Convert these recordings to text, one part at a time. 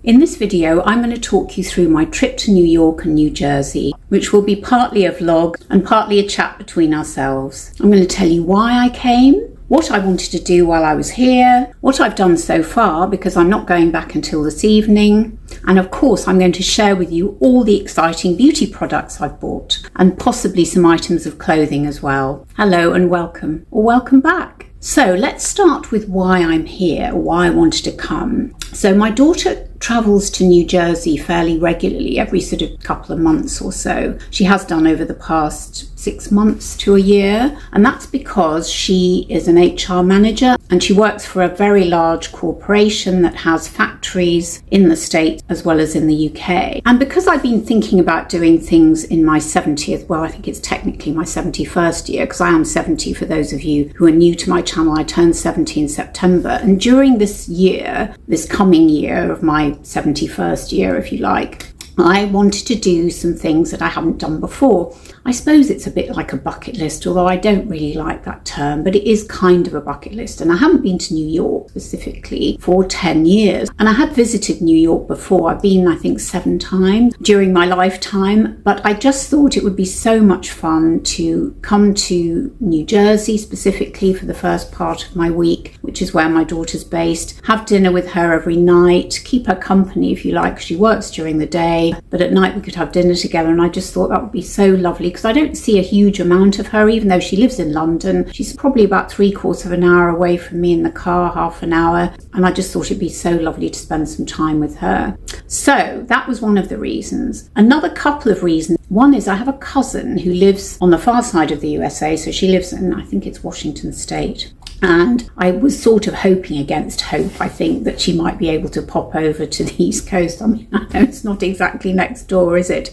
In this video, I'm going to talk you through my trip to New York and New Jersey, which will be partly a vlog and partly a chat between ourselves. I'm going to tell you why I came, what I wanted to do while I was here, what I've done so far because I'm not going back until this evening, and of course I'm going to share with you all the exciting beauty products I've bought and possibly some items of clothing as well. Hello and welcome, or welcome back. So let's start with why I'm here, why I wanted to come. So my daughter travels to New Jersey fairly regularly, every sort of couple of months or so. She has done over the past 6 months to a year, and that's because she is an HR manager and she works for a very large corporation that has factories in the States as well as in the UK. And because I've been thinking about doing things in my 70th, well, I think it's technically my 71st year, because I am 70 for those of you who are new to my channel. I turned 70 in September, and during this year, this coming year of my 71st year, if you like, I wanted to do some things that I haven't done before. I suppose it's a bit like a bucket list, although I don't really like that term, but it is kind of a bucket list. And I haven't been to New York specifically for 10 years. And I had visited New York before. I've been, I think, 7 times during my lifetime. But I just thought it would be so much fun to come to New Jersey specifically for the first part of my week, which is where my daughter's based, have dinner with her every night, keep her company, if you like. She works during the day, but at night we could have dinner together. And I just thought that would be so lovely, because I don't see a huge amount of her, even though she lives in London. She's probably about 3/4 of an hour away from me in the car, half an hour. And I just thought it'd be so lovely to spend some time with her. So that was one of the reasons. Another couple of reasons. One is I have a cousin who lives on the far side of the USA. So she lives in, I think it's Washington State. And I was sort of hoping against hope, I think, that she might be able to pop over to the East Coast. I mean, I know it's not exactly next door, is it?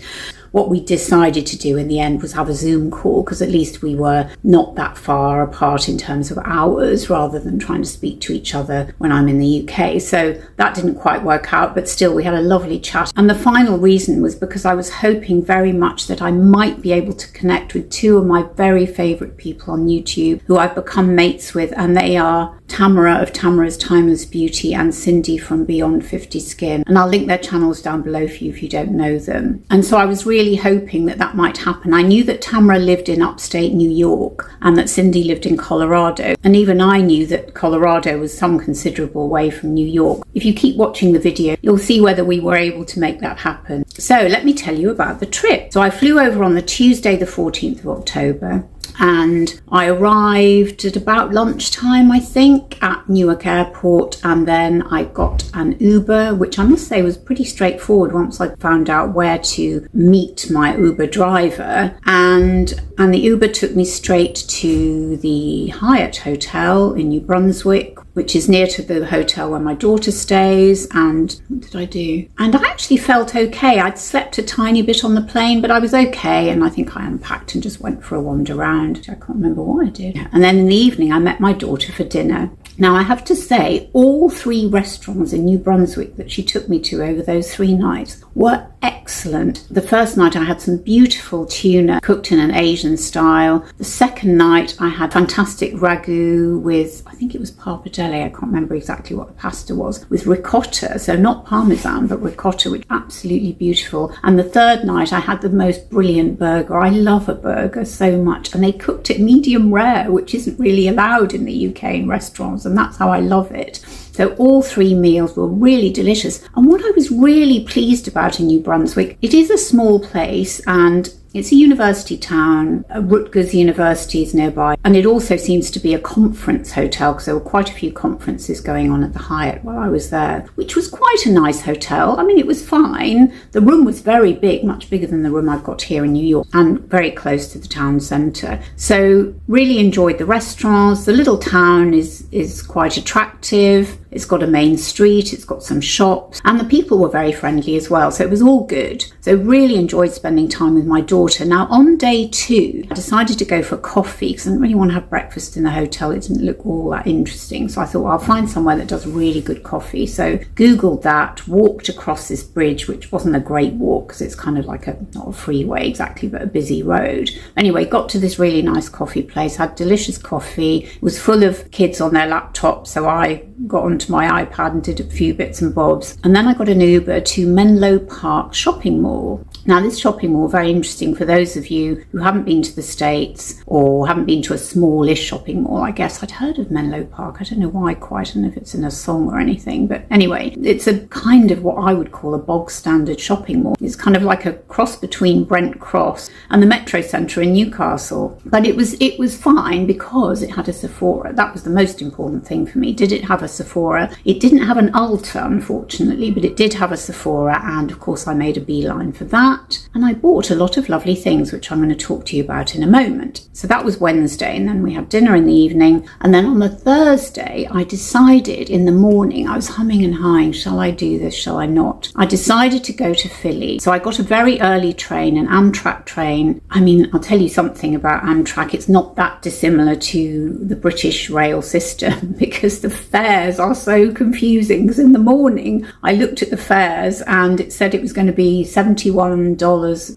What we decided to do in the end was have a Zoom call, because at least we were not that far apart in terms of hours, rather than trying to speak to each other when I'm in the UK. So that didn't quite work out, but still we had a lovely chat. And the final reason was because I was hoping very much that I might be able to connect with 2 of my very favourite people on YouTube who I've become mates with, and they are Tamara of Tamara's Timeless Beauty and Cindy from Beyond 50 Skin. And I'll link their channels down below for you if you don't know them. And so I was really hoping that that might happen. I knew that Tamara lived in upstate New York and that Cindy lived in Colorado. And even I knew that Colorado was some considerable way from New York. If you keep watching the video, you'll see whether we were able to make that happen. So let me tell you about the trip. So I flew over on the Tuesday, the 14th of October. And I arrived at about lunchtime, I think, at Newark Airport, and then I got an Uber, which I must say was pretty straightforward once I found out where to meet my Uber driver. And the Uber took me straight to the Hyatt Hotel in New Brunswick, which is near to the hotel where my daughter stays. And what did I do? And I actually felt okay. I'd slept a tiny bit on the plane, but I was okay. And I think I unpacked and just went for a wander around. I can't remember what I did. And then in the evening, I met my daughter for dinner. Now, I have to say, all 3 restaurants in New Brunswick that she took me to over those 3 nights were excellent. The first night I had some beautiful tuna cooked in an Asian style. The second night I had fantastic ragu with, I think it was pappardelle, I can't remember exactly what the pasta was, with ricotta. So not parmesan, but ricotta, which was absolutely beautiful. And the third night I had the most brilliant burger. I love a burger so much. And they cooked it medium rare, which isn't really allowed in the UK in restaurants. And that's how I love it. So all 3 meals were really delicious. And what I was really pleased about in New Brunswick, it is a small place and it's a university town. Rutgers University is nearby. And it also seems to be a conference hotel, because there were quite a few conferences going on at the Hyatt while I was there, which was quite a nice hotel. I mean, it was fine. The room was very big, much bigger than the room I've got here in New York, and very close to the town centre. So really enjoyed the restaurants. The little town is quite attractive. It's got a main street, it's got some shops, and the people were very friendly as well. So it was all good. So really enjoyed spending time with my daughter. Now on day 2, I decided to go for coffee because I didn't really want to have breakfast in the hotel. It didn't look all that interesting. So I thought, well, I'll find somewhere that does really good coffee. So Googled that, walked across this bridge, which wasn't a great walk because it's kind of like not a freeway exactly, but a busy road. Anyway, got to this really nice coffee place, had delicious coffee. It was full of kids on their laptops. So I got onto onto my iPad and did a few bits and bobs. And then I got an Uber to Menlo Park shopping mall. Now, this shopping mall, very interesting for those of you who haven't been to the States or haven't been to a smallish shopping mall. I guess I'd heard of Menlo Park. I don't know why quite. I don't know if it's in a song or anything. But anyway, it's a kind of what I would call a bog standard shopping mall. It's kind of like a cross between Brent Cross and the Metro Centre in Newcastle. But it was fine because it had a Sephora. That was the most important thing for me. Did it have a Sephora? It didn't have an Ulta, unfortunately, but it did have a Sephora. And of course, I made a beeline for that. And I bought a lot of lovely things, which I'm going to talk to you about in a moment. So that was Wednesday, and then we had dinner in the evening. And then on the Thursday, I decided in the morning, I was humming and hawing, shall I do this, shall I not? I decided to go to Philly. So I got a very early train, an Amtrak train. I mean, I'll tell you something about Amtrak. It's not that dissimilar to the British rail system because the fares are so confusing. Because in the morning, I looked at the fares and it said it was going to be $71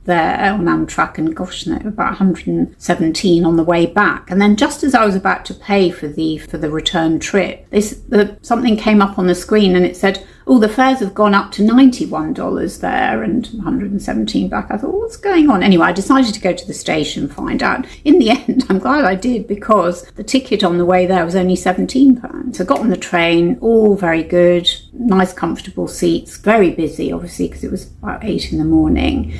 there on Amtrak, and gosh, no, about 117 on the way back. And then just as I was about to pay for the return trip, something came up on the screen and it said, oh, the fares have gone up to $91 there and 117 back. I thought, what's going on? Anyway, I decided to go to the station and find out. In the end, I'm glad I did because the ticket on the way there was only £17. So I got on the train, all very good, nice comfortable seats, very busy obviously because it was about 8 in the morning.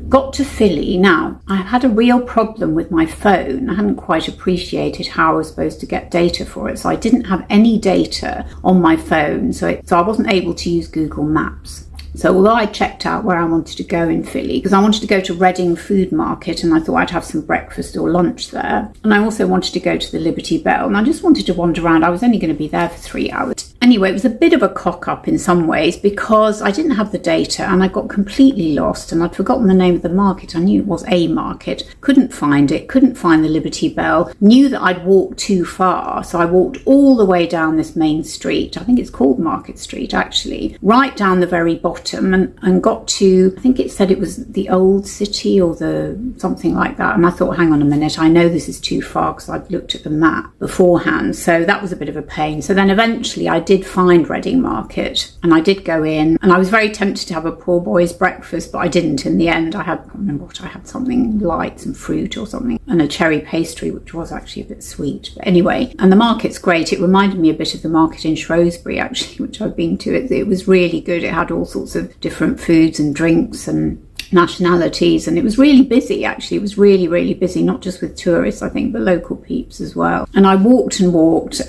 Got to Philly. Now, I had a real problem with my phone. I hadn't quite appreciated how I was supposed to get data for it. So I didn't have any data on my phone. So I wasn't able to use Google Maps. So although I checked out where I wanted to go in Philly, because I wanted to go to Reading Food Market and I thought I'd have some breakfast or lunch there. And I also wanted to go to the Liberty Bell and I just wanted to wander around. I was only going to be there for 3 hours. Anyway, it was a bit of a cock up in some ways because I didn't have the data and I got completely lost and I'd forgotten the name of the market. I knew it was a market, couldn't find it, couldn't find the Liberty Bell, knew that I'd walked too far. So I walked all the way down this main street. I think it's called Market Street actually, right down the very bottom. And got to, I think it said it was the Old City or something like that. And I thought, hang on a minute, I know this is too far because I'd looked at the map beforehand. So that was a bit of a pain. So then eventually I did find Reading Market and I did go in and I was very tempted to have a poor boy's breakfast, but I didn't in the end. I can't remember what I had, something light, some fruit or something, and a cherry pastry, which was actually a bit sweet. But anyway, and the market's great. It reminded me a bit of the market in Shrewsbury actually, which I've been to. It was really good. It had all sorts of different foods and drinks and nationalities, and it was really busy actually. It was really, really busy, not just with tourists, I think, but local peeps as well. And I walked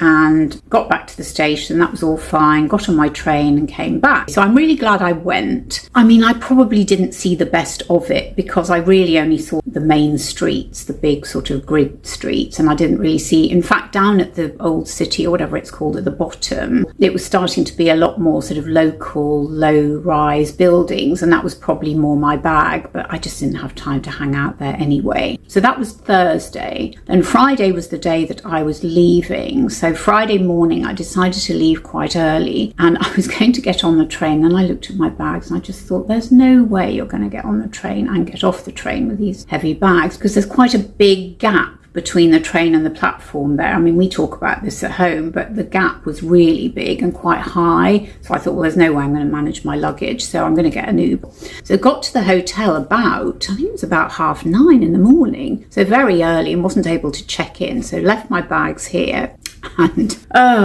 and got back to the station. That was all fine. Got on my train and came back. So I'm really glad I went. I mean, I probably didn't see the best of it because I really only saw the main streets, the big sort of grid streets, and I didn't really see, in fact, down at the Old City or whatever it's called at the bottom, it was starting to be a lot more sort of local, low-rise buildings, and that was probably more my bag, but I just didn't have time to hang out there anyway. So that was Thursday. Then Friday was the day that I was leaving. So Friday morning I decided to leave quite early and I was going to get on the train, and I looked at my bags and I just thought, there's no way you're going to get on the train and get off the train with these heavy bags, because there's quite a big gap between the train and the platform there. I mean, we talk about this at home, but the gap was really big and quite high. So I thought, well, there's no way I'm going to manage my luggage, so I'm going to get an Uber. So got to the hotel about, I think it was about 9:30 in the morning. So very early, and wasn't able to check in. So left my bags here. And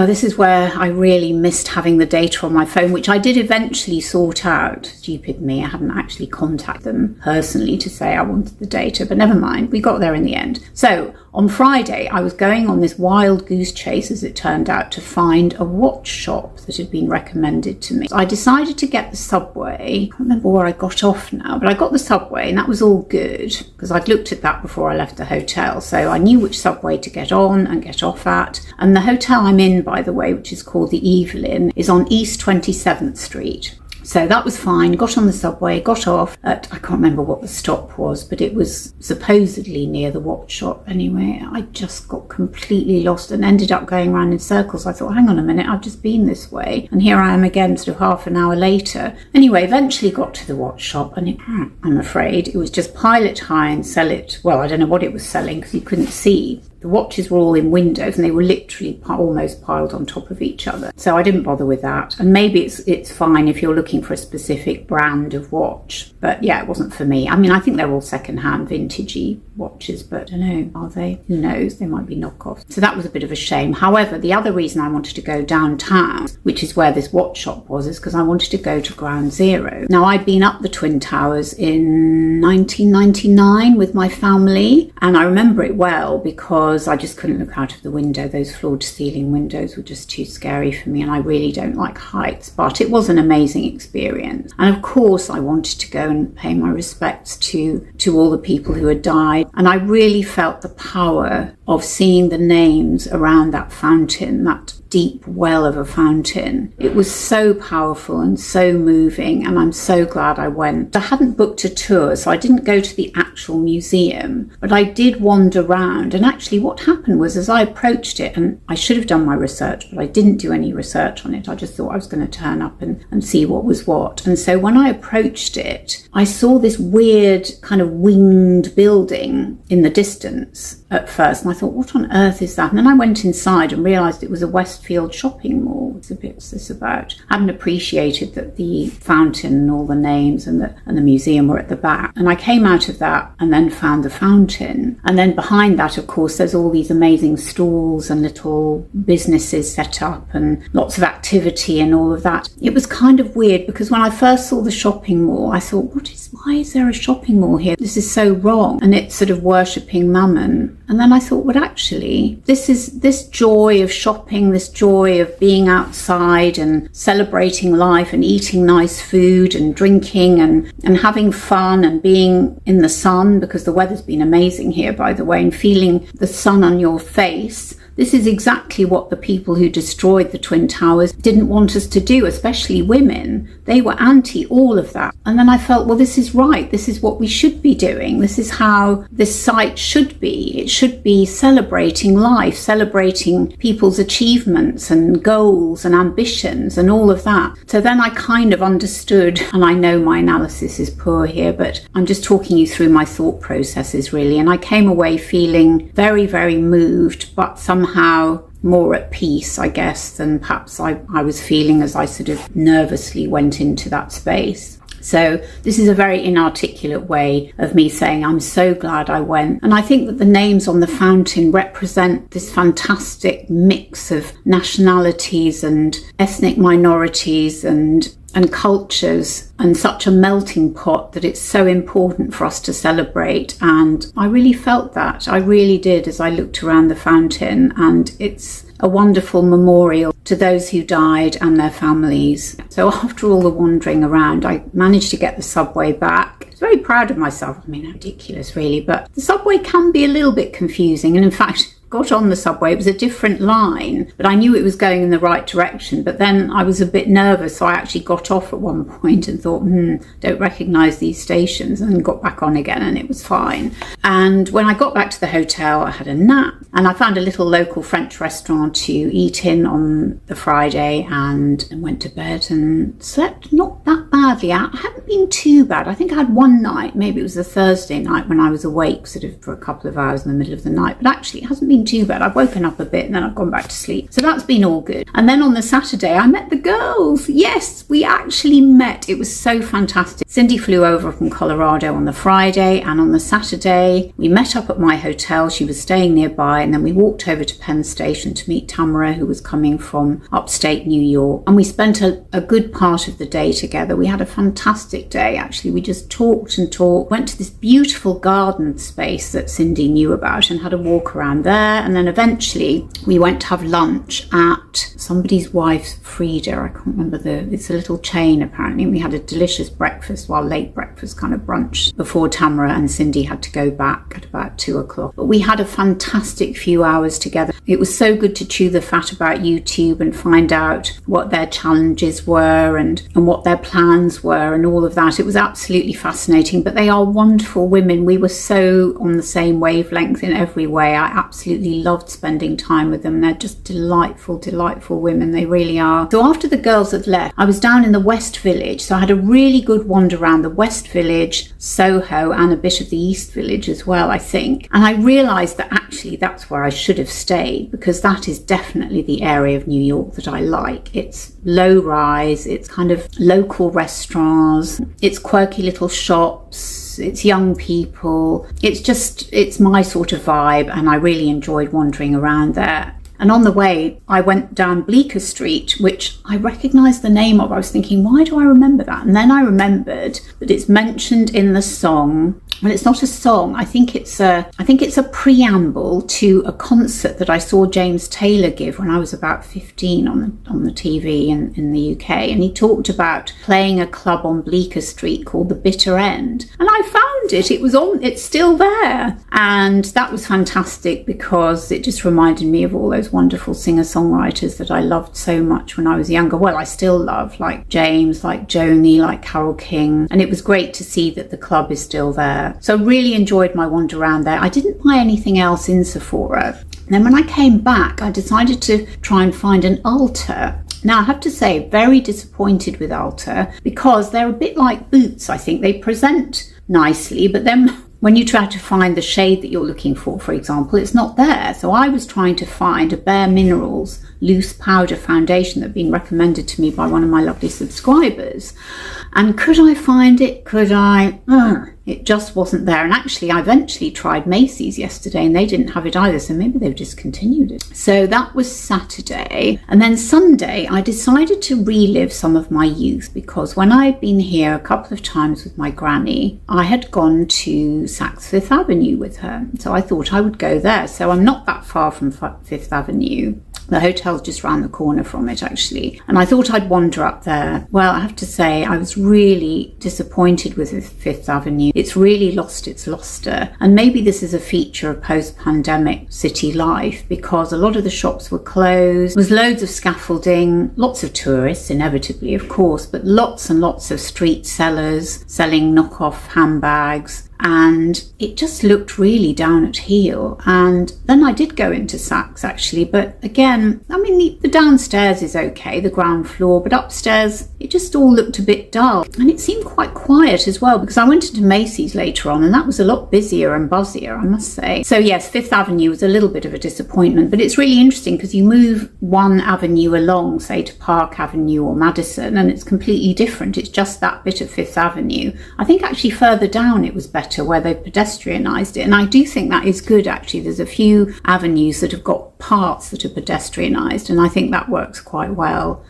this is where I really missed having the data on my phone, which I did eventually sort out. Stupid me, I hadn't actually contacted them personally to say I wanted the data, but never mind, we got there in the end. So on Friday, I was going on this wild goose chase, as it turned out, to find a watch shop that had been recommended to me. So I decided to get the subway. I can't remember where I got off now, but I got the subway and that was all good because I'd looked at that before I left the hotel. So I knew which subway to get on and get off at. And the hotel I'm in, by the way, which is called the Evelyn, is on East 27th Street. So that was fine, got on the subway, got off at, I can't remember what the stop was, but it was supposedly near the watch shop. Anyway, I just got completely lost and ended up going around in circles. I thought, hang on a minute, I've just been this way. And here I am again sort of half an hour later. Anyway, eventually got to the watch shop and I'm afraid it was just pile it high and sell it. Well, I don't know what it was selling because you couldn't see. the watches were all in windows and they were literally almost piled on top of each other. So I didn't bother with that. And maybe it's fine if you're looking for a specific brand of watch. But yeah, it wasn't for me. I mean, I think they're all second-hand vintagey watches, but I don't know, are they? Who knows? They might be knockoffs. So that was a bit of a shame. However, the other reason I wanted to go downtown, which is where this watch shop was, is because I wanted to go to Ground Zero. Now, I'd been up the Twin Towers in 1999 with my family, and I remember it well because I just couldn't look out of the window. Those floor-to-ceiling windows were just too scary for me, and I really don't like heights, but it was an amazing experience. And of course, I wanted to go and pay my respects to all the people who had died, and I really felt the power of seeing the names around that fountain, that deep well of a fountain. It was so powerful and so moving, and I'm so glad I went. I hadn't booked a tour, so I didn't go to the actual museum, but I did wander around. And actually what happened was, as I approached it, and I should have done my research, but I didn't do any research on it. I just thought I was going to turn up and see what was what. And so when I approached it, I saw this weird kind of winged building in the distance at first, and I thought, what on earth is that? And then I went inside and realised it was a Westfield shopping mall. What's this about? I hadn't appreciated that the fountain and all the names and the museum were at the back. And I came out of that and then found the fountain. And then behind that, of course, there's all these amazing stalls and little businesses set up and lots of activity and all of that. It was kind of weird because when I first saw the shopping mall, I thought, why is there a shopping mall here? This is so wrong. And it's sort of worshipping Mammon. And then I thought, well, actually, this joy of shopping, this joy of being outside and celebrating life and eating nice food and drinking and having fun and being in the sun, because the weather's been amazing here, by the way, and feeling the sun on your face. This is exactly what the people who destroyed the Twin Towers didn't want us to do, especially women. They were anti all of that. And then I felt, well, this is right. This is what we should be doing. This is how this site should be. It should be celebrating life, celebrating people's achievements and goals and ambitions and all of that. So then I kind of understood, and I know my analysis is poor here, but I'm just talking you through my thought processes really. And I came away feeling very, very moved, but somehow more at peace, I guess, than perhaps I was feeling as I sort of nervously went into that space. So this is a very inarticulate way of me saying I'm so glad I went. And I think that the names on the fountain represent this fantastic mix of nationalities and ethnic minorities and cultures, and such a melting pot that it's so important for us to celebrate. And I really felt that. I really did as I looked around the fountain, and it's a wonderful memorial to those who died and their families. So after all the wandering around, I managed to get the subway back. I was very proud of myself. I mean, ridiculous really, but the subway can be a little bit confusing. And in fact, got on the subway, it was a different line, but I knew it was going in the right direction. But then I was a bit nervous, so I actually got off at one point and thought, don't recognise these stations, and got back on again, and it was fine. And when I got back to the hotel, I had a nap, and I found a little local French restaurant to eat in on the Friday, and went to bed and slept not that badly. I hadn't been too bad. I think I had one night, maybe it was a Thursday night, when I was awake sort of for a couple of hours in the middle of the night, but actually it hasn't been too bad. I've woken up a bit and then I've gone back to sleep. So that's been all good. And then on the Saturday, I met the girls. Yes, we actually met. It was so fantastic. Cindy flew over from Colorado on the Friday, and on the Saturday, we met up at my hotel. She was staying nearby, and then we walked over to Penn Station to meet Tamara, who was coming from upstate New York. And we spent a good part of the day together. We had a fantastic day, actually. We just talked and talked, went to this beautiful garden space that Cindy knew about and had a walk around there. And then eventually we went to have lunch at somebody's wife's, Frida. I can't remember it's a little chain apparently. We had a delicious breakfast, late breakfast kind of brunch, before Tamara and Cindy had to go back at about 2:00. But we had a fantastic few hours together. It was so good to chew the fat about YouTube and find out what their challenges were and what their plans were and all of of that. It was absolutely fascinating, but they are wonderful women. We were so on the same wavelength in every way. I absolutely loved spending time with them. They're just delightful, delightful women. They really are. So after the girls had left, I was down in the West Village. So I had a really good wander around the West Village, Soho, and a bit of the East Village as well, I think. And I realised that actually that's where I should have stayed, because that is definitely the area of New York that I like. It's low rise, it's kind of local restaurants, it's quirky little shops, it's young people. It's my sort of vibe, and I really enjoyed wandering around there. And on the way, I went down Bleecker Street, which I recognised the name of. I was thinking, why do I remember that? And then I remembered that it's mentioned in the song. Well, it's not a song. I think it's a preamble to a concert that I saw James Taylor give when I was about 15 on the TV in the UK. And he talked about playing a club on Bleecker Street called the Bitter End. And I found it. It's still there. And that was fantastic, because it just reminded me of all those wonderful singer-songwriters that I loved so much when I was younger. Well, I still love, like James, like Joni, like Carole King. And it was great to see that the club is still there. So I really enjoyed my wander around there. I didn't buy anything else in Sephora. And then when I came back, I decided to try and find an Ulta. Now, I have to say, very disappointed with Ulta, because they're a bit like Boots, I think. They present nicely, but then when you try to find the shade that you're looking for example, it's not there. So I was trying to find a Bare Minerals loose powder foundation that had been recommended to me by one of my lovely subscribers. And could I find it? Could I? It just wasn't there. And actually, I eventually tried Macy's yesterday and they didn't have it either. So maybe they've discontinued it. So that was Saturday. And then Sunday, I decided to relive some of my youth, because when I'd been here a couple of times with my granny, I had gone to Saks Fifth Avenue with her. So I thought I would go there. So I'm not that far from Fifth Avenue. The hotel's just round the corner from it, actually. And I thought I'd wander up there. Well, I have to say, I was really disappointed with Fifth Avenue. It's really lost its luster. And maybe this is a feature of post-pandemic city life, because a lot of the shops were closed. There was loads of scaffolding, lots of tourists, inevitably, of course, but lots and lots of street sellers selling knockoff handbags. And it just looked really down at heel. And then I did go into Saks, actually, but again, I mean, the downstairs is okay, the ground floor, but upstairs it just all looked a bit dull. And it seemed quite quiet as well, because I went into Macy's later on and that was a lot busier and buzzier, I must say. So yes, Fifth Avenue was a little bit of a disappointment, but it's really interesting because you move one avenue along, say to Park Avenue or Madison, and it's completely different. It's just that bit of Fifth Avenue. I think actually further down it was better, where they pedestrianised it, and I do think that is good, actually. There's a few avenues that have got parts that are pedestrianised, and I think that works quite well.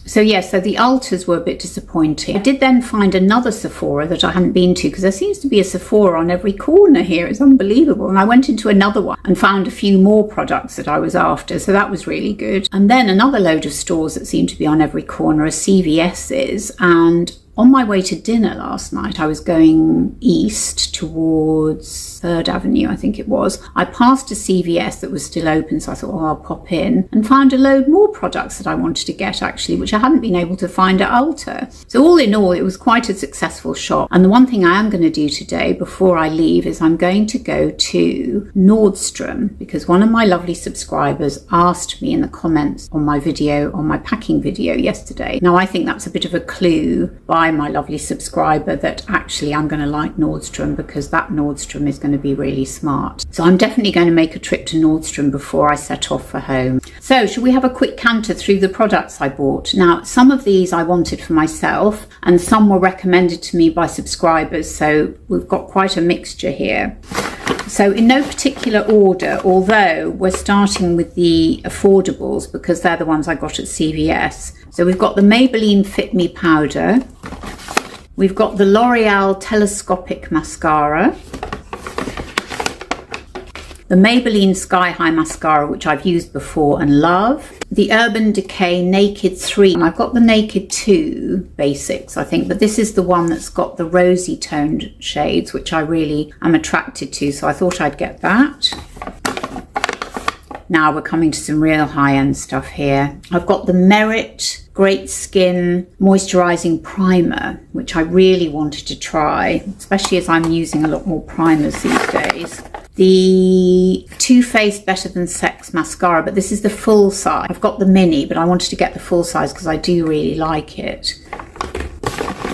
So yes, so the Ultas were a bit disappointing. I did then find another Sephora that I hadn't been to, because there seems to be a Sephora on every corner here. It's unbelievable. And I went into another one and found a few more products that I was after. So that was really good. And then another load of stores that seem to be on every corner are CVS's. And on my way to dinner last night, I was going east towards 3rd Avenue, I think it was. I passed a CVS that was still open, so I thought, oh, I'll pop in, and found a load more products that I wanted to get, actually, which I hadn't been able to find at Ulta. So all in all, it was quite a successful shop. And the one thing I am going to do today before I leave is I'm going to go to Nordstrom, because one of my lovely subscribers asked me in the comments on my video, on my packing video yesterday. Now, I think that's a bit of a clue by my lovely subscriber that actually I'm going to like Nordstrom, because that Nordstrom is going to be really smart. So I'm definitely going to make a trip to Nordstrom before I set off for home. So shall we have a quick canter through the products I bought? Now, some of these I wanted for myself and some were recommended to me by subscribers, so we've got quite a mixture here. So in no particular order, although we're starting with the affordables because they're the ones I got at CVS. So we've got the Maybelline Fit Me powder. We've got the L'Oreal Telescopic mascara. The Maybelline Sky High mascara, which I've used before and love. The Urban Decay Naked 3. And I've got the Naked 2 basics, I think, but this is the one that's got the rosy toned shades, which I really am attracted to, so I thought I'd get that. Now we're coming to some real high-end stuff here. I've got the Merit Great Skin Moisturizing Primer, which I really wanted to try, especially as I'm using a lot more primers these days. The Too Faced Better Than Sex mascara, but this is the full size. I've got the mini, but I wanted to get the full size because I do really like it.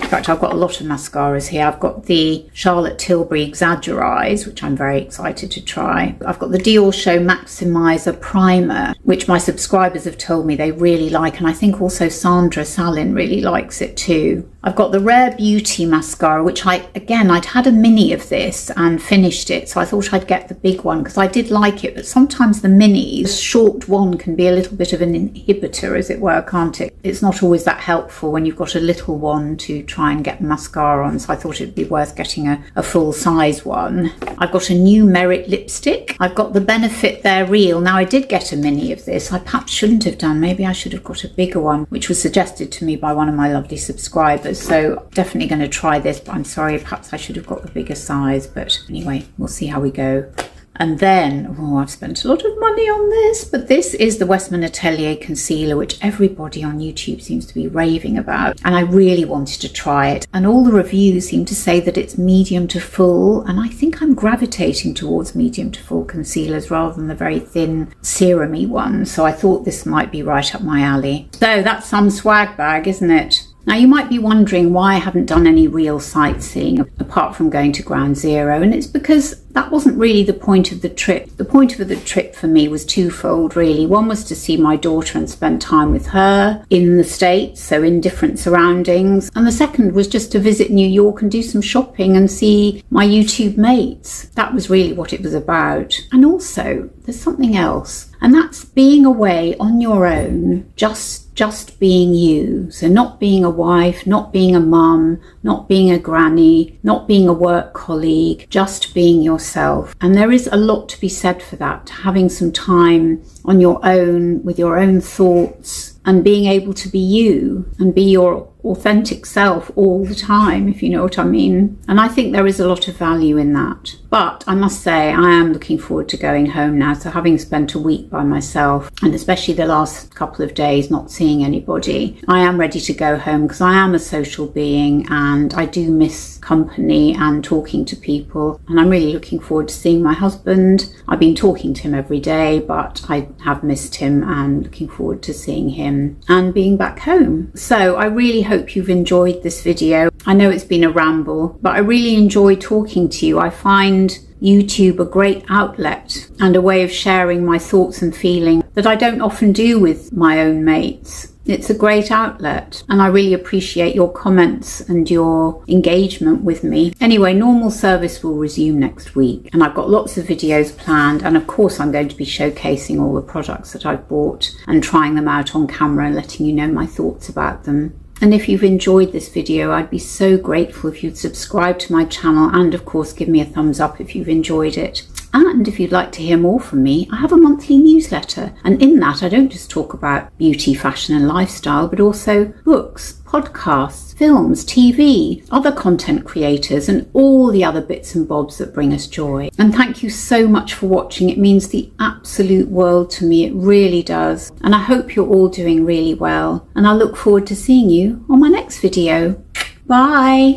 In fact, I've got a lot of mascaras here. I've got the Charlotte Tilbury Exaggerize, which I'm very excited to try. I've got the Dior Show Maximizer Primer, which my subscribers have told me they really like, and I think also Sandra Salin really likes it too. I've got the Rare Beauty mascara, which I'd had a mini of this and finished it, so I thought I'd get the big one because I did like it, but sometimes the mini, the short one, can be a little bit of an inhibitor, as it were, can't it? It's not always that helpful when you've got a little one to try and get mascara on, so I thought it'd be worth getting a full size one. I've got a new Merit lipstick. I've got the Benefit They're Real. Now I did get a mini of this. I perhaps shouldn't have done. Maybe I should have got a bigger one, which was suggested to me by one of my lovely subscribers. So definitely going to try this, but I'm sorry, perhaps I should have got the bigger size. But anyway, we'll see how we go. And then, I've spent a lot of money on this, but this is the Westman Atelier concealer, which everybody on YouTube seems to be raving about. And I really wanted to try it. And all the reviews seem to say that it's medium to full. And I think I'm gravitating towards medium to full concealers rather than the very thin serum-y ones. So I thought this might be right up my alley. So that's some swag bag, isn't it? Now you might be wondering why I haven't done any real sightseeing apart from going to Ground Zero, and it's because that wasn't really the point of the trip. The point of the trip for me was twofold really. One was to see my daughter and spend time with her in the States, so in different surroundings, and the second was just to visit New York and do some shopping and see my YouTube mates. That was really what it was about. And also there's something else, and that's being away on your own, just being you. So not being a wife, not being a mum, not being a granny, not being a work colleague, just being yourself. And there is a lot to be said for that, having some time on your own with your own thoughts and being able to be you and be your authentic self all the time, if you know what I mean. And I think there is a lot of value in that. But I must say, I am looking forward to going home now. So having spent a week by myself, and especially the last couple of days not seeing anybody, I am ready to go home because I am a social being and I do miss company and talking to people. And I'm really looking forward to seeing my husband. I've been talking to him every day, but I have missed him and looking forward to seeing him and being back home. So I really hope you've enjoyed this video. I know it's been a ramble, but I really enjoy talking to you. I find YouTube a great outlet and a way of sharing my thoughts and feelings that I don't often do with my own mates. It's a great outlet and I really appreciate your comments and your engagement with me. Anyway, normal service will resume next week and I've got lots of videos planned, and of course I'm going to be showcasing all the products that I've bought and trying them out on camera and letting you know my thoughts about them. And if you've enjoyed this video, I'd be so grateful if you'd subscribe to my channel and of course give me a thumbs up if you've enjoyed it. And if you'd like to hear more from me, I have a monthly newsletter, and in that I don't just talk about beauty, fashion and lifestyle, but also books, podcasts, films, TV, other content creators and all the other bits and bobs that bring us joy. And thank you so much for watching. It means the absolute world to me, it really does. And I hope you're all doing really well, and I look forward to seeing you on my next video. Bye!